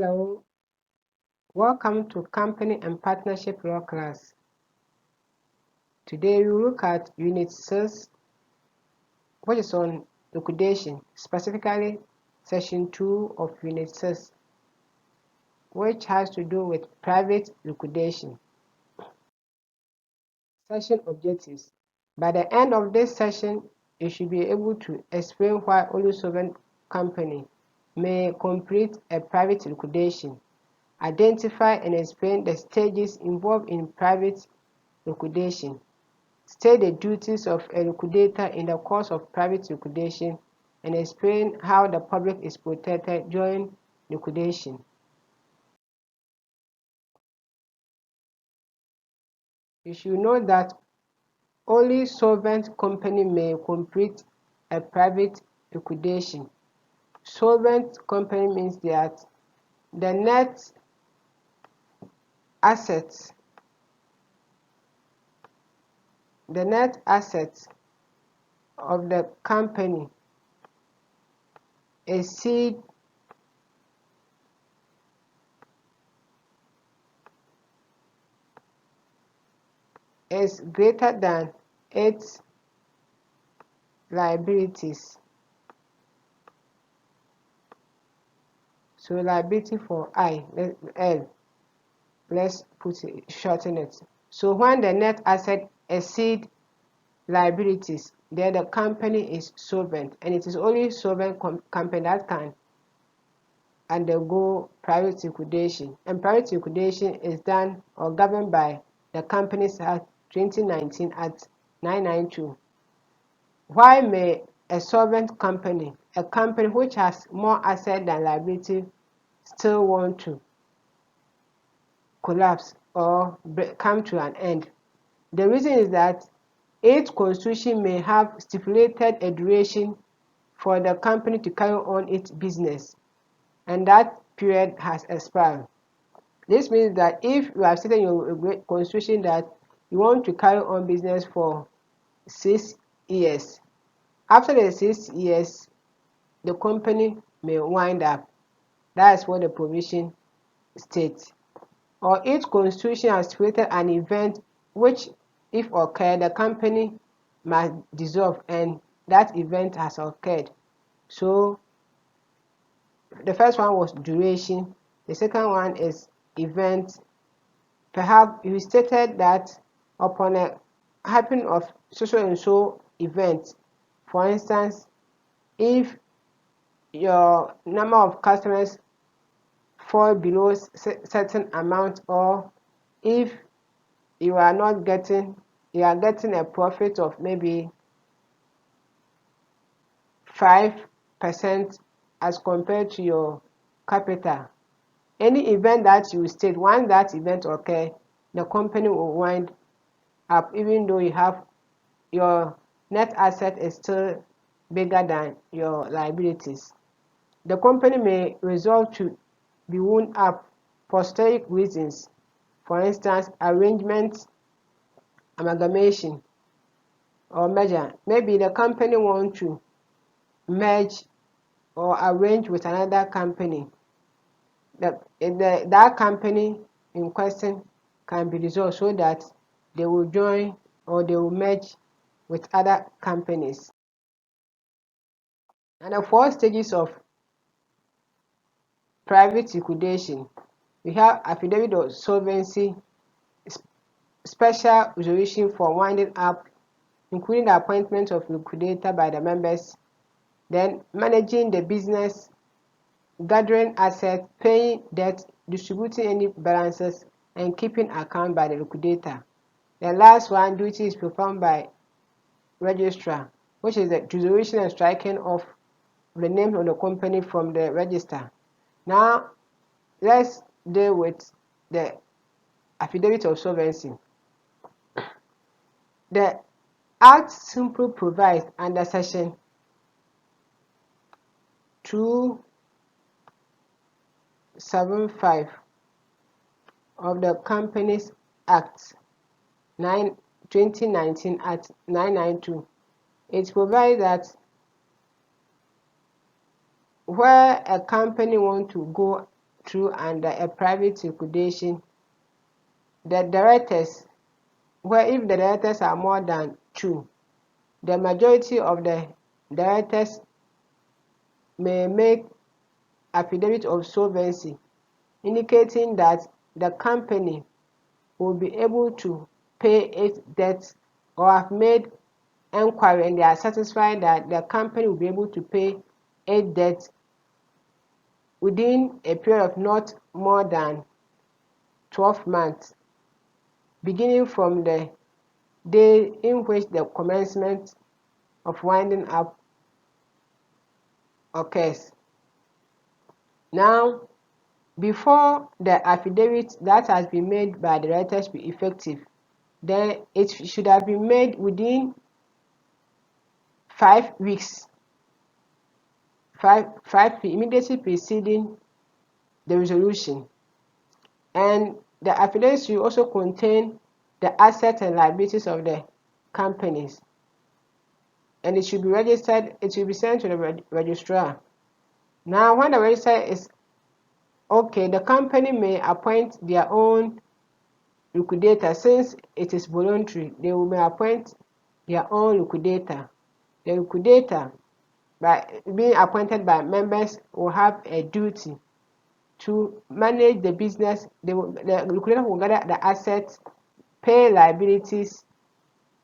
Hello, welcome to Company and Partnership Law class. Today we will look at Unit 6, which is on liquidation, specifically Section 2 of Unit 6, which has to do with private liquidation. Session objectives. By the end of this session, you should be able to explain why only solvent company may complete a private liquidation. Identify and explain the stages involved in private liquidation. State the duties of a liquidator in the course of private liquidation and explain how the public is protected during liquidation. You should know that only solvent company may complete a private liquidation. Solvent company means that the net assets of the company exceed is greater than its liabilities. So liability for L, let's shorten it. So when the net asset exceed liabilities, then the company is solvent, and it is only solvent company that can undergo private liquidation. And private liquidation is done or governed by the Companies Act 2019 at 992. Why may a solvent company, a company which has more asset than liability, still want to collapse or come to an end? The reason is that its constitution may have stipulated a duration for the company to carry on its business, and that period has expired. This means that if you have stated in your constitution that you want to carry on business for 6 years, after the 6 years, the company may wind up. That is what the provision states. Or its constitution has created an event which, if occurred, the company must dissolve, and that event has occurred. So the first one was duration, the second one is event. Perhaps you stated that upon a happening of so and so event, for instance, if your number of customers fall below certain amount, or if you are getting a profit of maybe 5% as compared to your capital. Any event that you state, once that event occurs, the company will wind up, even though you have your net asset is still bigger than your liabilities. The company may resolve to be wound up for strategic reasons, for instance, arrangement, amalgamation, or merger. Maybe the company wants to merge or arrange with another company. That company in question can be dissolved so that they will join or they will merge with other companies. And the 4 stages of private liquidation, we have affidavit of solvency, special resolution for winding up, including the appointment of liquidator by the members, then managing the business, gathering assets, paying debt, distributing any balances, and keeping account by the liquidator. The last one, duty is performed by registrar, which is the dissolution and striking of the name of the company from the register. Now, let's deal with the affidavit of solvency. The Act simply provides under Section 275 of the Companies Act 2019 at 992. It provides that where a company wants to go through under a private liquidation, the directors, where if the directors are more than 2, the majority of the directors may make affidavit of solvency, indicating that the company will be able to pay its debts, or have made inquiry and they are satisfied that the company will be able to pay its debts within a period of not more than 12 months, beginning from the day in which the commencement of winding up occurs. Now, before the affidavit that has been made by the directors be effective, then it should have been made within 5 weeks, immediately preceding the resolution. And the affidavit should also contain the assets and liabilities of the companies, and it should be registered. It should be sent to the registrar. Now, when the registrar is okay, the company may appoint their own liquidator. Since it is voluntary, they may appoint their own liquidator. The liquidator, by being appointed by members, will have a duty to manage the business. The liquidator will gather the assets, pay liabilities,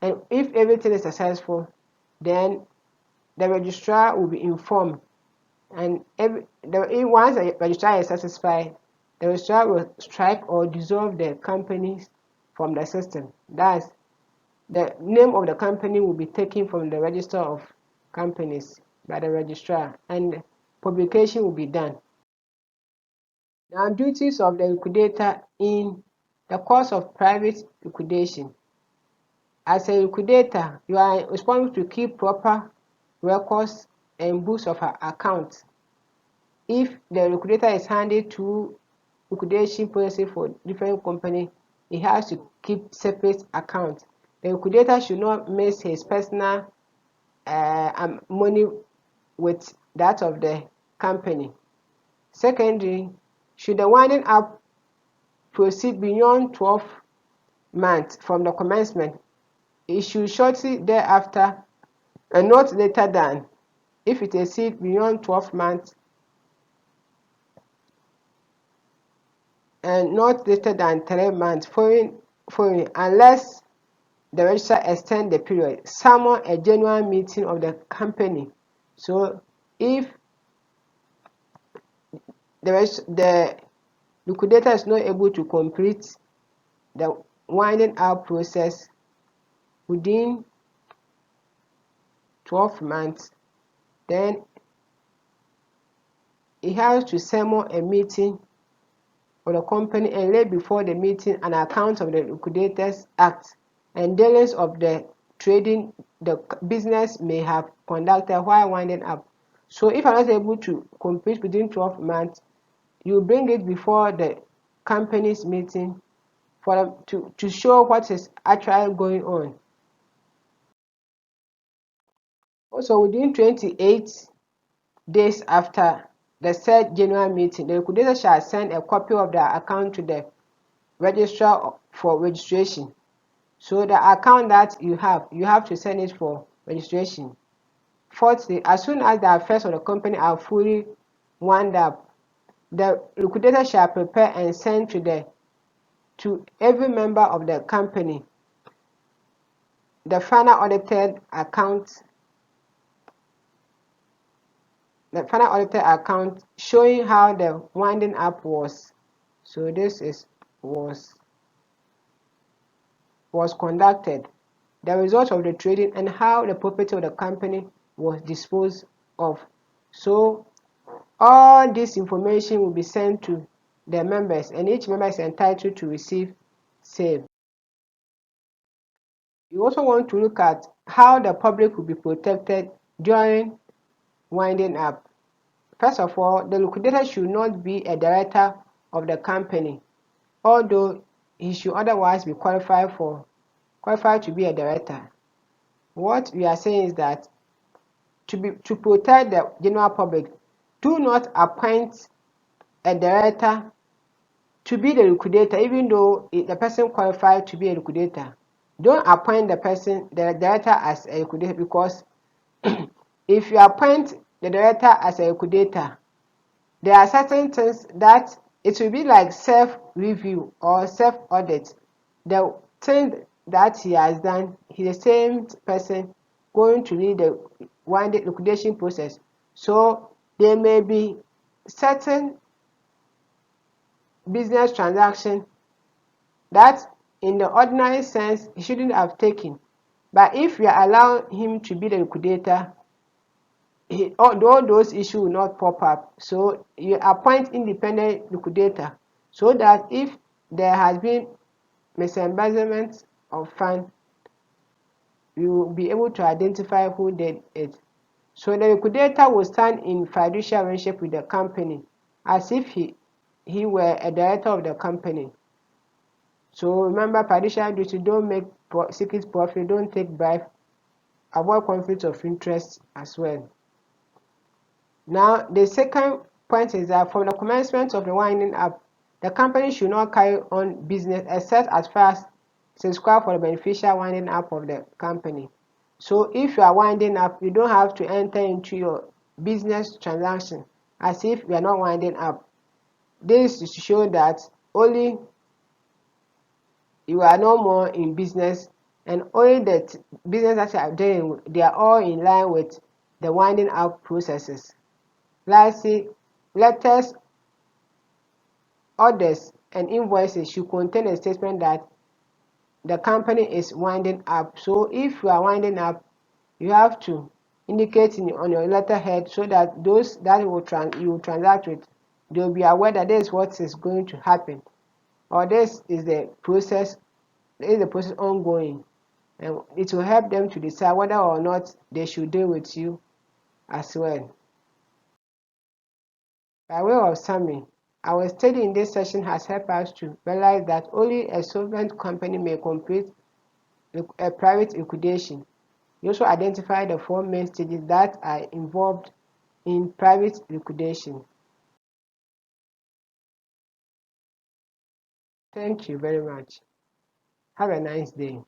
and if everything is successful, then the registrar will be informed. And once the registrar is satisfied, the registrar will strike or dissolve the companies from the system. Thus, the name of the company will be taken from the register of companies by the registrar, and publication will be done. Now, duties of the liquidator in the course of private liquidation. As a liquidator, you are responsible to keep proper records and books of accounts. If the liquidator is handed to liquidation policy for different company, he has to keep separate accounts. The liquidator should not mix his personal money with that of the company. Secondly, should the winding up proceed beyond 12 months from the commencement, it should shortly thereafter, and not later than, if it exceeds beyond 12 months, and not later than 3 months following, unless the registrar extend the period, summon a general meeting of the company. So if the liquidator is not able to complete the winding up process within 12 months, then he has to summon a meeting of the company and lay before the meeting an account of the Liquidators Act and dealings of the trading the business may have conducted while winding up. So if I'm not able to complete within 12 months, you bring it before the company's meeting for them to show what is actually going on. Also, within 28 days after the said general meeting, the liquidator shall send a copy of the account to the registrar for registration. So the account that you have to send it for registration. Fourthly, as soon as the affairs of the company are fully wound up, the liquidator shall prepare and send to every member of the company the final audited account, showing how the winding up was. So this was conducted, the result of the trading, and how the property of the company was disposed of. So all this information will be sent to the members, and each member is entitled to receive same. You also want to look at how the public will be protected during winding up. First of all, the liquidator should not be a director of the company, although he should otherwise be qualified to be a director. What we are saying is that to protect the general public, do not appoint a director to be the liquidator, even though the person qualified to be a liquidator. Don't appoint the director as a liquidator, because if you appoint the director as a liquidator, there are certain things that it will be like self-review or self-audit. The thing that he has done, he's the same person going to lead the liquidation process. So there may be certain business transaction that in the ordinary sense he shouldn't have taken. But if you allow him to be the liquidator, all those issues will not pop up. So you appoint independent liquidator, so that if there has been misembezzlement of fund, you will be able to identify who did it. So the liquidator will stand in fiduciary relationship with the company as if he were a director of the company. So remember, fiduciary duty: don't make secret profit, don't take bribe, avoid conflict of interest as well. Now, the second point is that from the commencement of the winding up, the company should not carry on business except as far as subscribed for the beneficial winding up of the company. So if you are winding up, you don't have to enter into your business transaction as if you are not winding up. This is to show that only you are no more in business, and only the business that you are doing, they are all in line with the winding up processes. Lastly, letters, orders, and invoices should contain a statement that the company is winding up. So if you are winding up, you have to indicate on your letterhead, so that those that you will transact with, they will be aware that this is what is going to happen, or this is the process ongoing, and it will help them to decide whether or not they should deal with you as well. By way of summary, our study in this session has helped us to realize that only a solvent company may complete a private liquidation. We also identify the 4 main stages that are involved in private liquidation. Thank you very much. Have a nice day.